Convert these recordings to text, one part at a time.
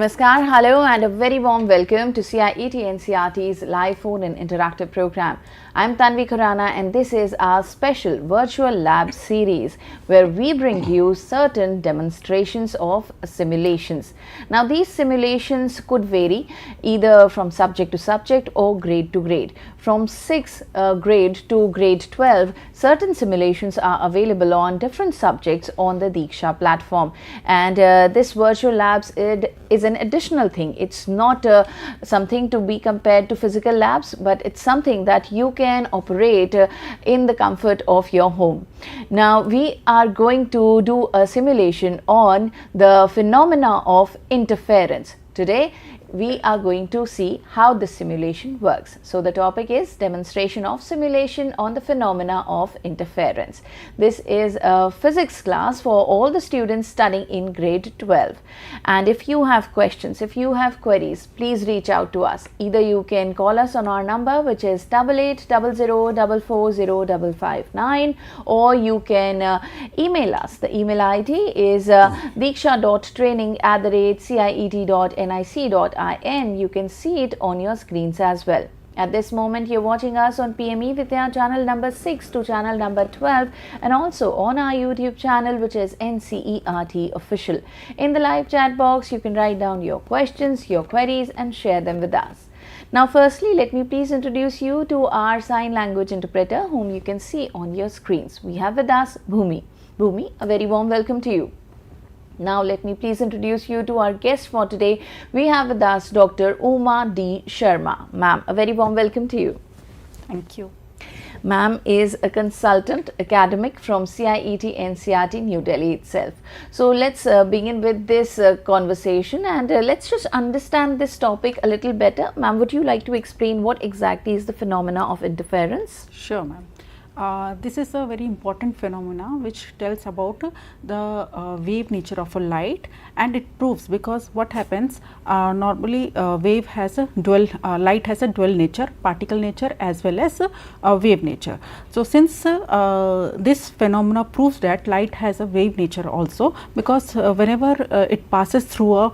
Namaskar, hello and a very warm welcome to CIET NCERT's live phone and interactive program. I'm Tanvi Khurana and this is our special virtual lab series where we bring you certain demonstrations of simulations. Now these simulations could vary either from subject to subject or grade to grade. From 6th grade to grade 12, certain simulations are available on different subjects on the Diksha platform, and this virtual labs is an additional thing. It's not something to be compared to physical labs, but it's something that you can operate in the comfort of your home. Now we are going to do a simulation on the phenomena of interference. Today we are going to see how this simulation works. So the topic is demonstration of simulation on the phenomena of interference. This is a physics class for all the students studying in grade 12. And if you have questions, if you have queries, please reach out to us. Either you can call us on our number, which is 8800440559, or you can email us. The email ID is diksha.training@ciet.nic.in. You can see it on your screens as well. At this moment, you're watching us on eVidya channel number 6 to channel number 12, and also on our YouTube channel, which is NCERT Official. In the live chat box, you can write down your questions, your queries, and share them with us. Now, firstly, let me please introduce you to our sign language interpreter, whom you can see on your screens. We have with us Bhumi. Bhumi, a very warm welcome to you. Now, let me please introduce you to our guest for today. We have with us Dr. Uma D. Sharma. Ma'am, a very warm welcome to you. Thank you. Ma'am is a consultant academic from CIET NCERT New Delhi itself. So let's begin with this conversation, and let's just understand this topic a little better. Ma'am, would you like to explain what exactly is the phenomena of interference? Sure, ma'am. This is a very important phenomena which tells about the wave nature of a light, and it proves, because what happens normally wave has a dual light has a dual nature, particle nature as well as wave nature. So since this phenomena proves that light has a wave nature also, because whenever it passes through a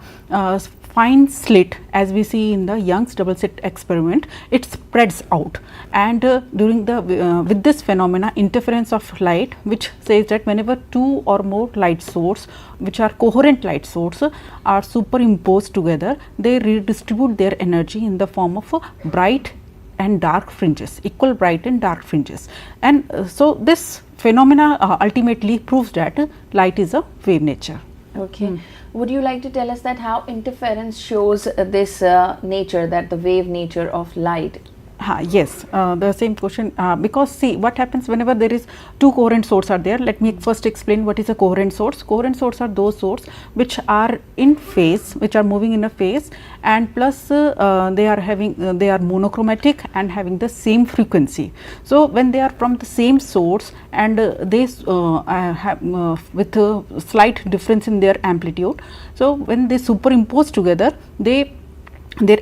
fine slit, as we see in the Young's double slit experiment, it spreads out, and during the with this phenomena, interference of light, which says that whenever two or more light source, which are coherent light source, are superimposed together, they redistribute their energy in the form of bright and dark fringes, equal bright and dark fringes, and so this phenomena ultimately proves that light is a wave nature. Okay. Would you like to tell us that how interference shows this nature, that the wave nature of light? Yes, the same question, because see what happens whenever there is two coherent sources are there. Let me first explain what is a coherent source. Coherent sources are those sources which are in phase, which are moving in a phase, and plus they are monochromatic and having the same frequency. So when they are from the same source and they have with a slight difference in their amplitude, so when they superimpose together, their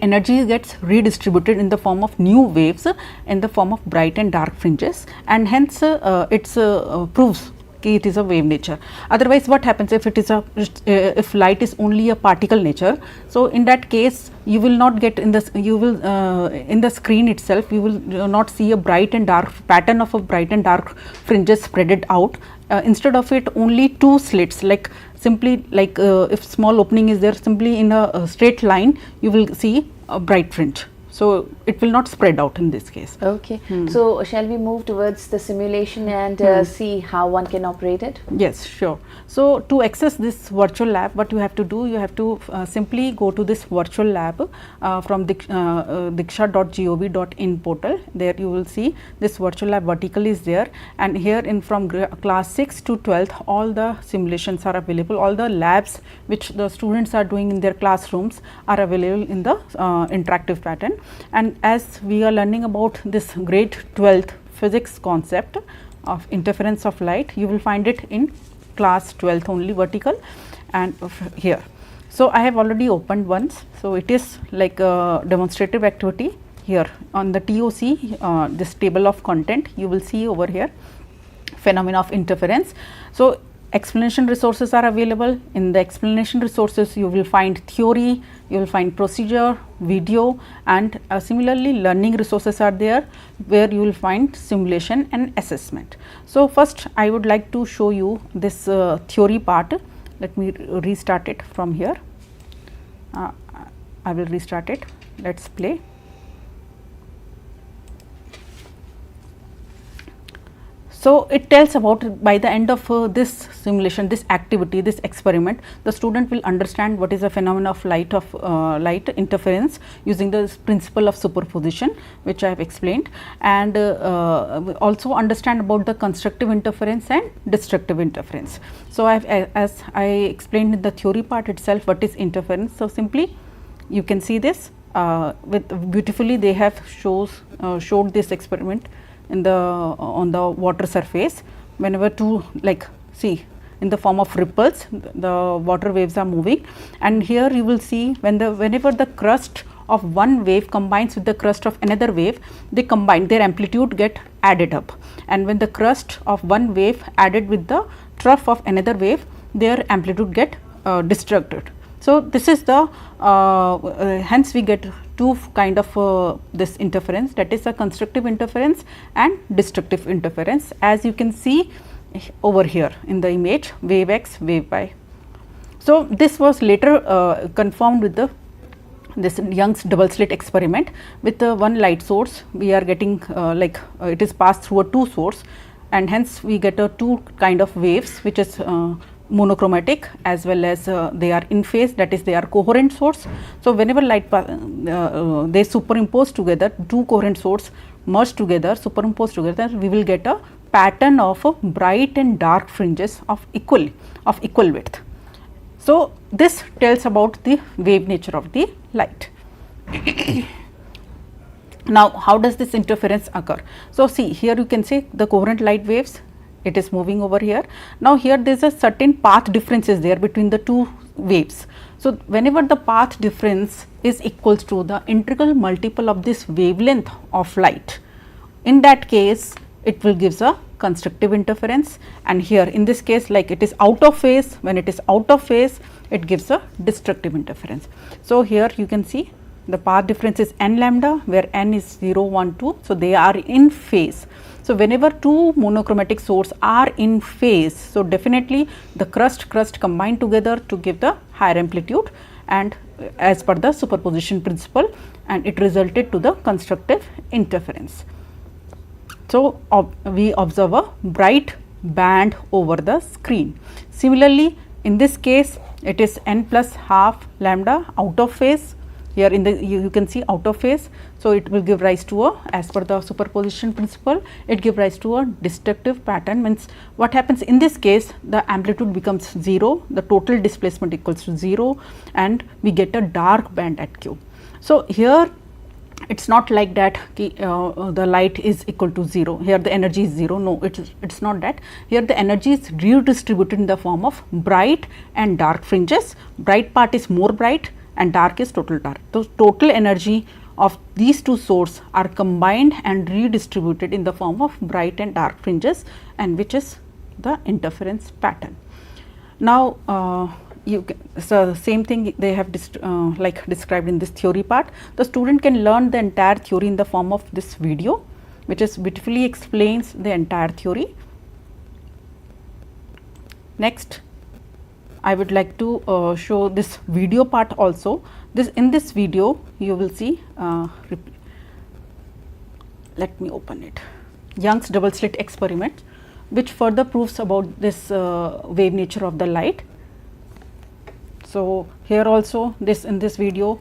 energy gets redistributed in the form of new waves in the form of bright and dark fringes, and hence it proves it is a wave nature. Otherwise, what happens if it is if light is only a particle nature? So in that case, you will not get in this, you will in the screen itself, you will not see a bright and dark pattern of a bright and dark fringes spreaded out. Instead of it, only two slits, like simply like if small opening is there, simply in a straight line you will see a bright fringe. So it will not spread out in this case. Okay. So shall we move towards the simulation and see how one can operate it? Yes, sure. So to access this virtual lab, what you have to do, you have to simply go to this virtual lab from diksha.gov.in portal. There you will see this virtual lab vertical is there, and here in from class 6 to 12th, all the simulations are available. All the labs which the students are doing in their classrooms are available in the interactive pattern. And as we are learning about this grade 12th physics concept of interference of light, you will find it in class 12th only, vertical, and here. So I have already opened once. So it is like a demonstrative activity. Here on the TOC, this table of content, you will see over here phenomena of interference. So explanation resources are available. In the explanation resources you will find theory, you will find procedure, video, and similarly learning resources are there where you will find simulation and assessment. So, first I would like to show you this theory part. Let me restart it from here. I will restart it. Let us play. So, it tells about by the end of this simulation, this activity, this experiment, the student will understand what is the phenomena of light interference using the principle of superposition, which I have explained, and also understand about the constructive interference and destructive interference. So, as I explained in the theory part itself, what is interference. So, simply you can see this with beautifully they have showed this experiment in the on the water surface. Whenever see in the form of ripples, the water waves are moving, and here you will see whenever the crust of one wave combines with the crust of another wave, they combine, their amplitude get added up, and when the crust of one wave added with the trough of another wave, their amplitude get destructed. So, this is the hence we get two kind of this interference, that is a constructive interference and destructive interference, as you can see over here in the image, wave x, wave y. So, this was later confirmed with this Young's double slit experiment. With one light source we are getting it is passed through a two source, and hence we get a two kind of waves, which is monochromatic as well as they are in phase, that is they are coherent source. So, whenever light they superimpose together, two coherent source merge together, superimpose together, we will get a pattern of bright and dark fringes of equal width. So, this tells about the wave nature of the light. Now, how does this interference occur? So, see here you can see the coherent light waves, it is moving over here. Now, here there is a certain path difference is there between the two waves. So, whenever the path difference is equals to the integral multiple of this wavelength of light, in that case it will gives a constructive interference, and here in this case like it is out of phase, when it is out of phase it gives a destructive interference. So, here you can see the path difference is n lambda, where n is 0, 1, 2. So, they are in phase. So, whenever two monochromatic source are in phase, so definitely the crust combine together to give the higher amplitude, and as per the superposition principle, and it resulted to the constructive interference. So, we observe a bright band over the screen. Similarly, in this case it is n plus half lambda out of phase. Here in the you can see out of phase. So, it will give rise to a, as per the superposition principle, it give rise to a destructive pattern. Means what happens in this case, the amplitude becomes 0, the total displacement equals to 0, and we get a dark band at Q. So, here it is not like that the light is equal to 0, here the energy is 0, no, it is not that. Here the energy is redistributed in the form of bright and dark fringes. Bright part is more bright and dark is total dark. So, total energy of these two sources are combined and redistributed in the form of bright and dark fringes, and which is the interference pattern. Now, so same thing they have described in this theory part. The student can learn the entire theory in the form of this video, which is beautifully explains the entire theory. Next, I would like to show this video part also. In this video you will see, let me open it, Young's double slit experiment, which further proves about this wave nature of the light. So, here also in this video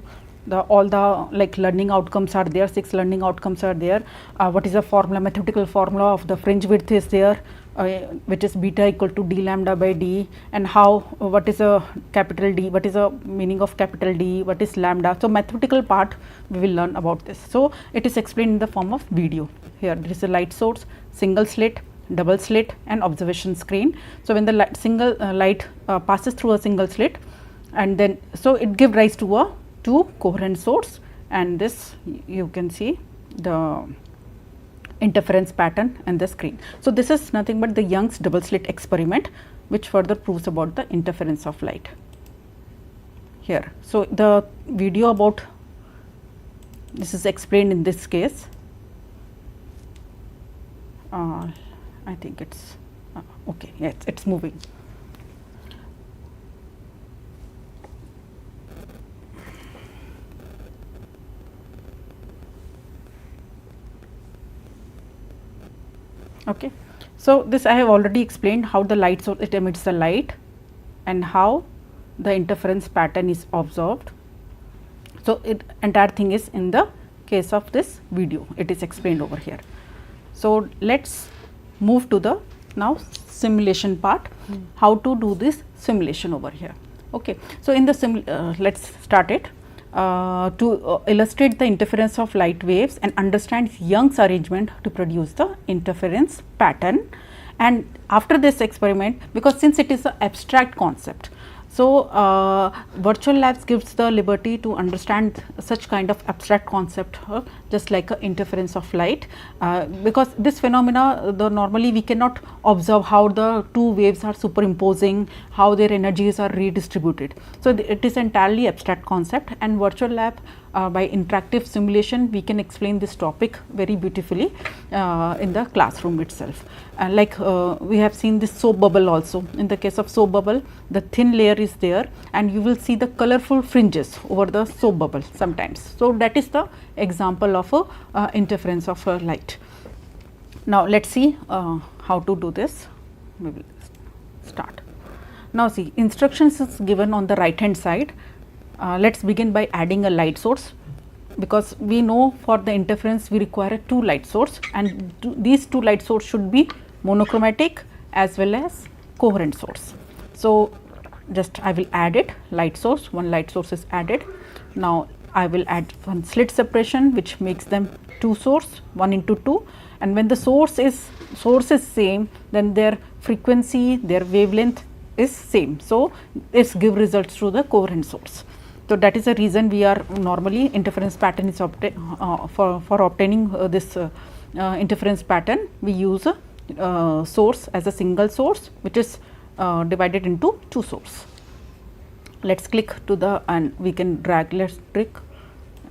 all the learning outcomes are there, 6 learning outcomes are there. What is the formula, mathematical formula of the fringe width is there, which is beta equal to d lambda by d, and what is a capital D, what is the meaning of capital D, what is lambda. So, mathematical part we will learn about this. So, it is explained in the form of video. Here there is a light source, single slit, double slit, and observation screen. So, when the light passes through a single slit, and then so it give rise to a two coherent source, and this you can see the interference pattern and the screen. So, this is nothing but the Young's double slit experiment. which further proves about the interference of light here. So, the video about this is explained in this case. I think it's okay, yes, it's moving. Okay. So, this I have already explained how the light source, it emits the light and how the interference pattern is observed. So, it entire thing is in the case of this video, it is explained over here. So, let us move to the now simulation part, how to do this simulation over here. Okay. So, in the let us start it. To illustrate the interference of light waves and understand Young's arrangement to produce the interference pattern. And after this experiment, because since it is an abstract concept, so virtual labs gives the liberty to understand such kind of abstract concept, just like a interference of light, because this phenomena normally we cannot observe how the two waves are superimposing, how their energies are redistributed. So, it is entirely abstract concept, and virtual lab by interactive simulation we can explain this topic very beautifully in the classroom itself. Like we have seen this soap bubble also. In the case of soap bubble, the thin layer is there and you will see the colorful fringes over the soap bubble sometimes. So, that is the example of a interference of light. Now, let us see how to do this. We will start. Now, see, instructions is given on the right hand side. Let us begin by adding a light source, because we know for the interference we require two light source, and these two light source should be monochromatic as well as coherent source. So, just I will add it, light source, one light source is added. Now, I will add one slit separation which makes them two source, 1 into 2, and when the source is same, then their frequency, their wavelength is same. So, this give results to the coherent source. So, that is the reason we are normally interference pattern is for obtaining this interference pattern, we use a source as a single source which is divided into two source. Let us click to the, and we can drag, let us click,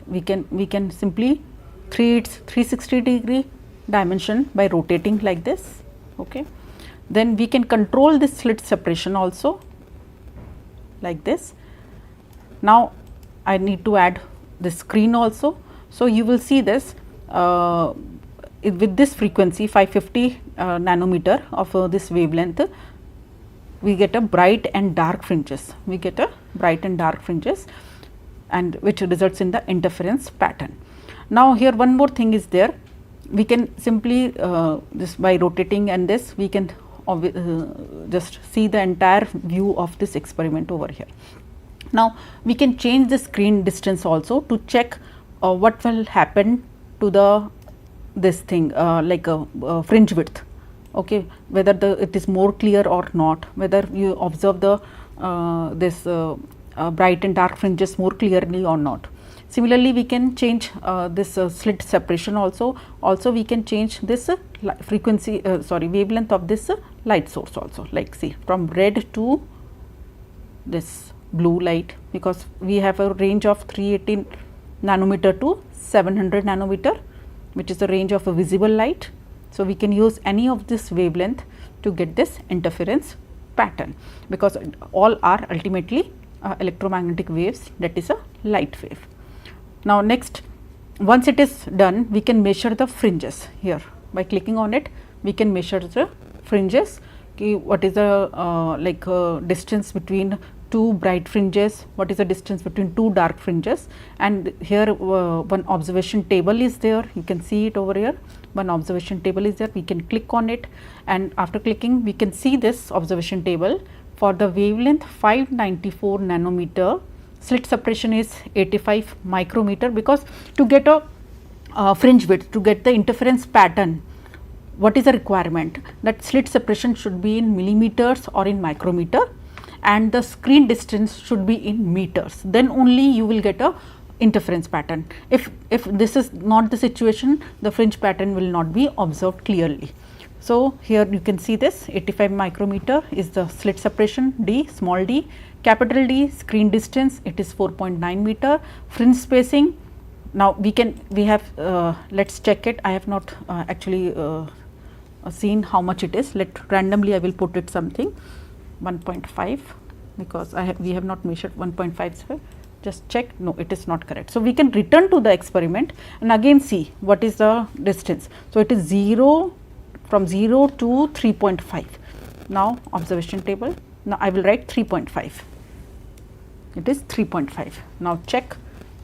we can simply 360-degree dimension by rotating like this. Okay. Then we can control this slit separation also like this. Now, I need to add the screen also. So, you will see this with this frequency 550 nanometer of this wavelength, we get a bright and dark fringes, and which results in the interference pattern. Now, here one more thing is there, we can simply this by rotating and this we can just see the entire view of this experiment over here. Now, we can change the screen distance also to check what will happen to the this thing like a fringe width, okay, whether it is more clear or not, whether you observe the this bright and dark fringes more clearly or not. Similarly, we can change this slit separation also. Also, we can change this frequency wavelength of this light source also, like see from red to this blue light, because we have a range of 380 nanometer to 700 nanometer, which is the range of a visible light. So, we can use any of this wavelength to get this interference pattern, because all are ultimately electromagnetic waves, that is a light wave. Now, next, once it is done, we can measure the fringes here. By clicking on it, we can measure the fringes. Okay, what is the distance between two bright fringes, what is the distance between two dark fringes, and here one observation table is there, you can see it over here, one observation table is there, we can click on it, and after clicking we can see this observation table for the wavelength 594 nanometer, slit separation is 85 micrometer, because to get a fringe width, to get the interference pattern, what is the requirement? That slit separation should be in millimeters or in micrometer, and the screen distance should be in meters, then only you will get a interference pattern. If this is not the situation, the fringe pattern will not be observed clearly. So, here you can see this 85 micrometer is the slit separation D, small d, capital D screen distance, it is 4.9 meter, fringe spacing. Now, we have let us check it. I have not actually seen how much it is. Randomly I will put it something 1.5, because we have not measured 1.5. Just check, no, it is not correct. So, we can return to the experiment and again see what is the distance. So, it is 0 from 0 to 3.5. Now, observation table. Now, I will write 3.5. It is 3.5. Now, check.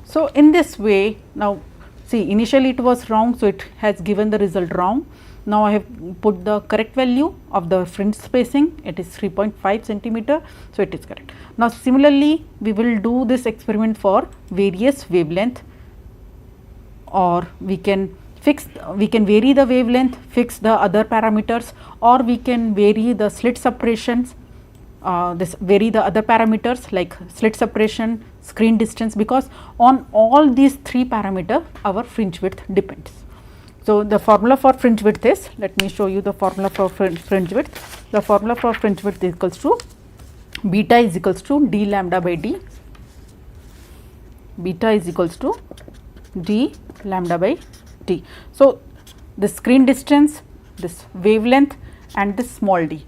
So, in this way, now see, initially it was wrong. So, it has given the result wrong. Now, I have put the correct value of the fringe spacing, it is 3.5 centimeter. So, it is correct. Now, similarly, we will do this experiment for various wavelength, or we can vary the wavelength, fix the other parameters, or we can vary the slit separations, vary the other parameters like slit separation, screen distance, because on all these three parameters our fringe width depends. So, the formula for fringe width is, let me show you the formula for fringe width. The formula for fringe width is equals to beta is equals to d lambda by d, beta is equals to d lambda by d. So, the screen distance, this wavelength and this small d.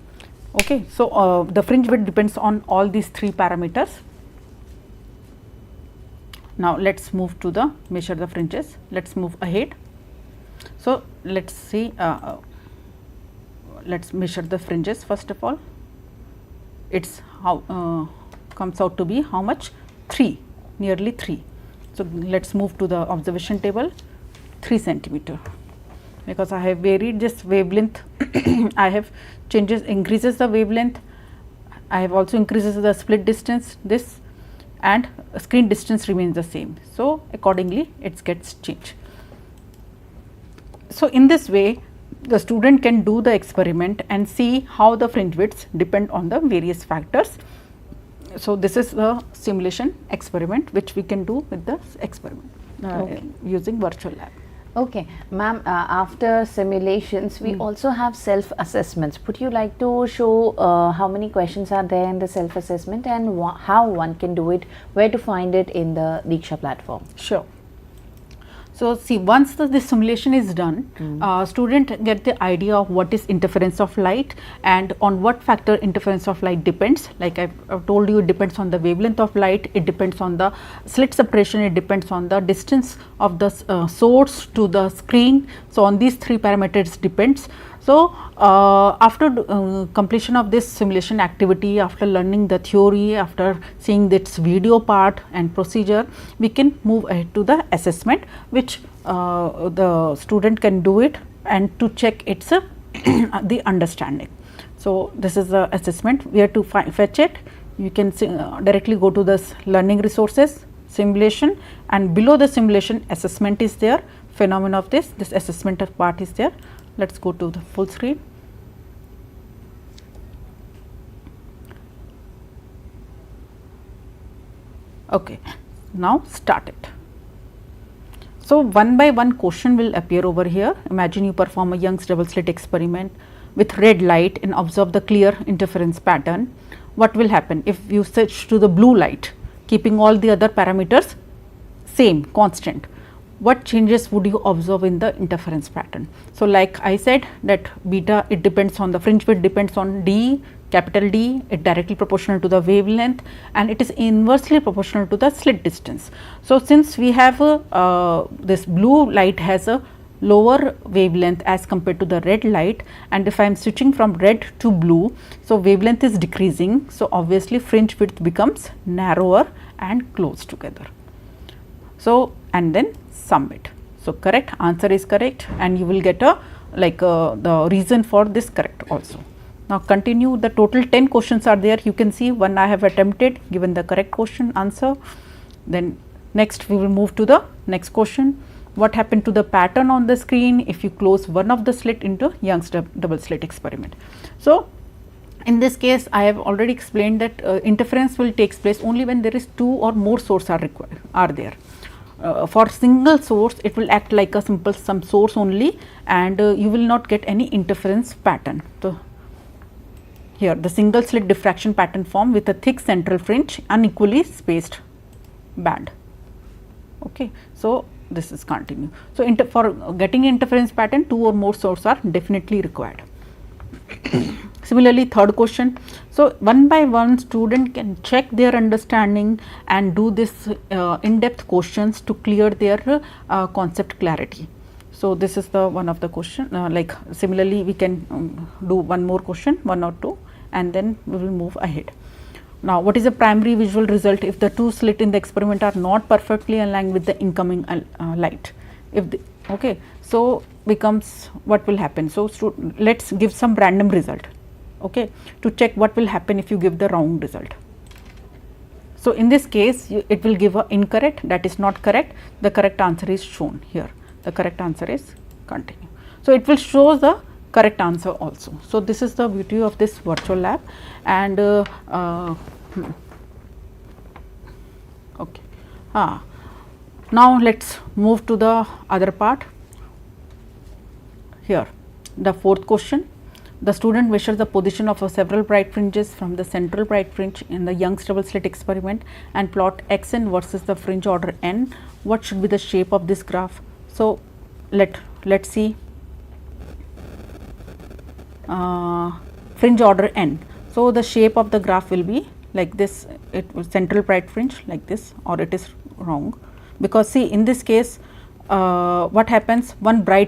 Okay. So, the fringe width depends on all these three parameters. Now, let us move to the measure the fringes. Let us move ahead. So, let us see, let us measure the fringes first of all. It is how comes out to be how much? 3, nearly 3. So, let us move to the observation table, 3 centimeter, because I have varied this wavelength. I have increases the wavelength, I have also increases the split distance, this, and screen distance remains the same. So, accordingly it gets changed. So, in this way the student can do the experiment and see how the fringe widths depend on the various factors. So, this is the simulation experiment which we can do with the experiment using virtual lab. Okay, ma'am, after simulations we also have self assessments. Would you like to show how many questions are there in the self assessment and how one can do it, where to find it in the Diksha platform? Sure. So, see, once this simulation is done, student get the idea of what is interference of light and on what factor interference of light depends. Like I have told you, it depends on the wavelength of light, it depends on the slit separation, it depends on the distance of the source to the screen. So, on these three parameters depends. So, after completion of this simulation activity, after learning the theory, after seeing this video part and procedure, we can move ahead to the assessment, which the student can do it and to check its the understanding. So, this is the assessment. Where to fetch it? You can directly go to this learning resources, simulation, and below the simulation assessment is there, phenomena of this assessment part is there. Let us go to the full screen. Okay, now start it. So, one by one question will appear over here. Imagine you perform a Young's double slit experiment with red light and observe the clear interference pattern. What will happen if you switch to the blue light, keeping all the other parameters same, constant? What changes would you observe in the interference pattern? So, like I said that beta, it depends on the fringe width, depends on D, capital D, it directly proportional to the wavelength and it is inversely proportional to the slit distance. So, since we have this blue light has a lower wavelength as compared to the red light, and if I am switching from red to blue, so wavelength is decreasing. So, obviously fringe width becomes narrower and close together. So, and then sum it. So, correct answer is correct and you will get a the reason for this correct also. Now, continue. The total 10 questions are there. You can see one I have attempted, given the correct question answer. Then next we will move to the next question. What happened to the pattern on the screen if you close one of the slit into Young's double slit experiment? So, in this case I have already explained that interference will take place only when there is two or more sources are there. for single source it will act like a simple some source only, and you will not get any interference pattern. So here the single slit diffraction pattern form with a thick central fringe, unequally spaced band. Okay, so this is continue. So for getting interference pattern, 2 or more sources are definitely required. Similarly, third question. So one by one student can check their understanding and do this in-depth questions to clear their concept clarity. So this is the one of the question. Like similarly, we can do one more question, 1 or 2, and then we will move ahead. Now, what is the primary visual result if the 2 slit in the experiment are not perfectly aligned with the incoming light? If the, okay, so becomes what will happen. So let's give some random result, okay, to check what will happen if you give the wrong result. So in this case, it will give a incorrect, that is not correct. The correct answer is shown here. The correct answer is continue. So it will show the correct answer also. So this is the beauty of this virtual lab, and okay. Now let's move to the other part. Here the fourth question. The student measures the position of several bright fringes from the central bright fringe in the Young's double slit experiment and plot xn versus the fringe order n. What should be the shape of this graph? So let's see. Fringe order n. So the shape of the graph will be like this. It was central bright fringe like this, or it is wrong, because see in this case what happens,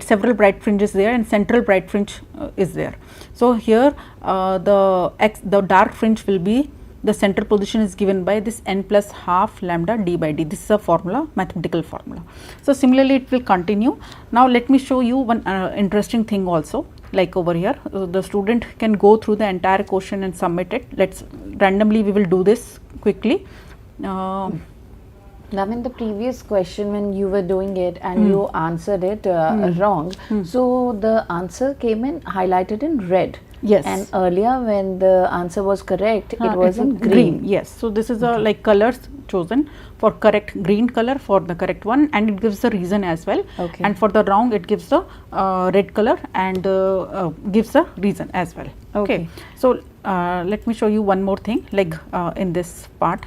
several bright fringes there and central bright fringe is there. So here the dark fringe will be, the central position is given by this n plus half lambda d by d. This is a formula, mathematical formula. So similarly it will continue. Now let me show you one interesting thing also. Like over here, the student can go through the entire question and submit it. Let's randomly, we will do this quickly. Now in the previous question when you were doing it and you answered it wrong, so the answer came in highlighted in red. Yes. And earlier when the answer was correct, it was in green. Yes. So this is a like colors chosen for correct, green color for the correct one, and it gives the reason as well. Okay. And for the wrong, it gives the red color and gives the reason as well. Okay. So let me show you one more thing. Like in this part,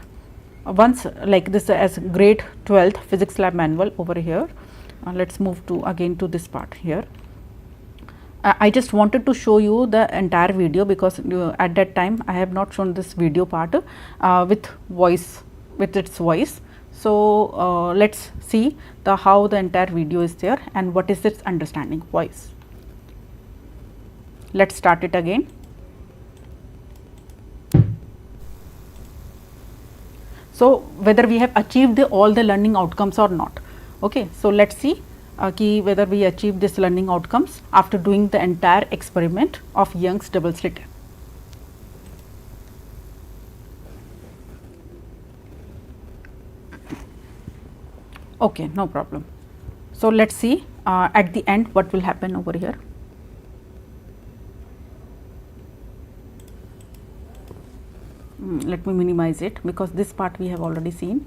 once like this as grade 12th physics lab manual over here. Let's move to again to this part here. I just wanted to show you the entire video because at that time I have not shown this video part with voice, with its voice. So let's see how the entire video is there and what is its understanding voice. Let's start it again. So whether we have achieved all the learning outcomes or not. Okay, so let's see whether we achieve this learning outcomes after doing the entire experiment of Young's double slit. Okay, no problem. So let's see at the end what will happen over here. Let me minimize it because this part we have already seen.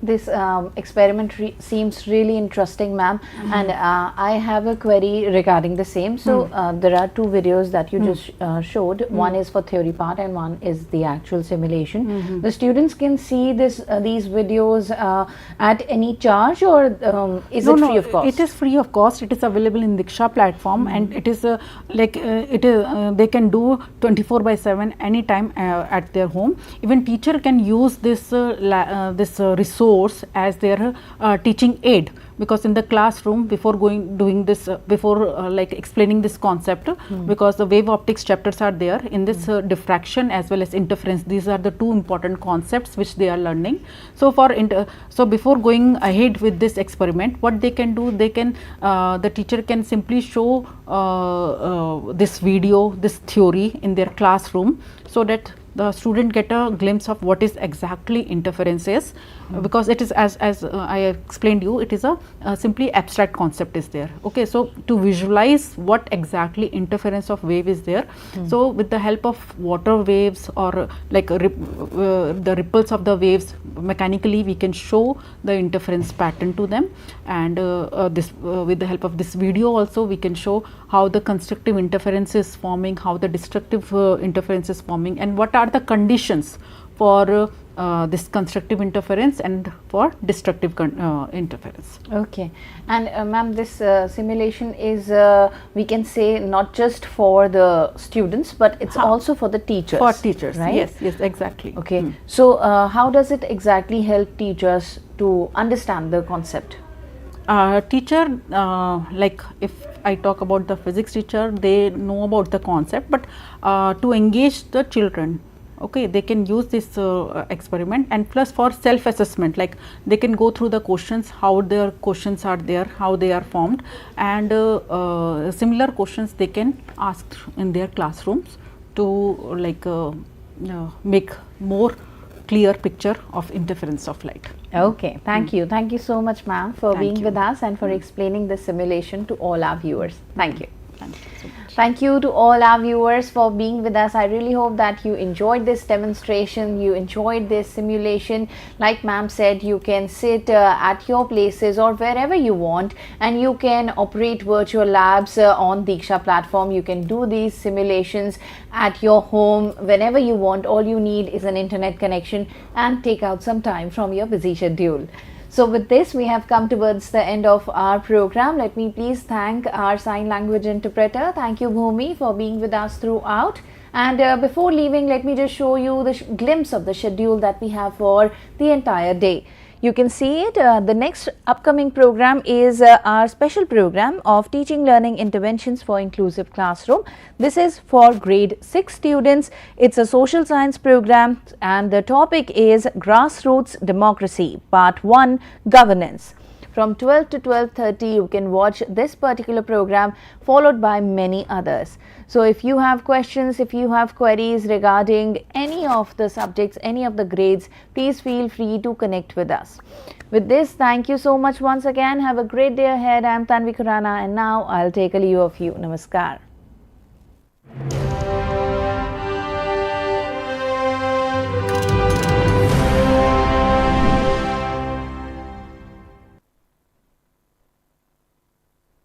This experiment seems really interesting, ma'am, and I have a query regarding the same. So there are two videos that you just showed. One is for theory part and one is the actual simulation. The students can see these videos at any charge, or is it free of cost? It is free of cost. It is available in Diksha platform, and it is they can do 24/7 anytime at their home. Even teacher can use this resource as their teaching aid, because in the classroom before doing this like explaining this concept, because the wave optics chapters are there in this diffraction as well as interference. These are the two important concepts which they are learning. So so before going ahead with this experiment, what they can do, they can the teacher can simply show this video, this theory in their classroom, so that the student get a glimpse of what is exactly interference is, because it is as I explained you, it is a simply abstract concept is there. Okay, so to visualize what exactly interference of wave is there, so with the help of water waves or like the ripples of the waves, mechanically we can show the interference pattern to them, and this with the help of this video also we can show how the constructive interference is forming, how the destructive interference is forming, and what are the conditions for this constructive interference and for destructive interference. Okay, and ma'am, this simulation is we can say not just for the students, but it's also for the teachers. For teachers, right? Yes, yes, exactly. Okay, so how does it exactly help teachers to understand the concept? Teacher, like if I talk about the physics teacher, they know about the concept, but to engage the children, okay, they can use this experiment, and plus for self assessment, like they can go through the questions, how their questions are there, how they are formed, and similar questions they can ask in their classrooms to like make more clear picture of interference of light. Okay, thank you. Thank you so much, ma'am, for Thank being you. with us and for explaining this simulation to all our viewers. Thank you. Thank you so much. Thank you to all our viewers for being with us. I really hope that you enjoyed this demonstration, you enjoyed this simulation. Like ma'am said, you can sit at your places or wherever you want, and you can operate virtual labs on Diksha platform. You can do these simulations at your home whenever you want. All you need is an internet connection and take out some time from your busy schedule. So with this, we have come towards the end of our program. Let me please thank our sign language interpreter. Thank you, Bhumi, for being with us throughout. And before leaving, let me just show you the glimpse of the schedule that we have for the entire day. You can see it. The next upcoming program is our special program of Teaching Learning Interventions for Inclusive Classroom. This is for grade 6 students. It's a social science program, and the topic is Grassroots Democracy, Part 1, Governance. From 12 to 12:30, you can watch this particular program, followed by many others. So if you have questions, if you have queries regarding any of the subjects, any of the grades, please feel free to connect with us. With this, thank you so much once again. Have a great day ahead. I am Tanvi Khurana, and now I'll take a leave of you. Namaskar.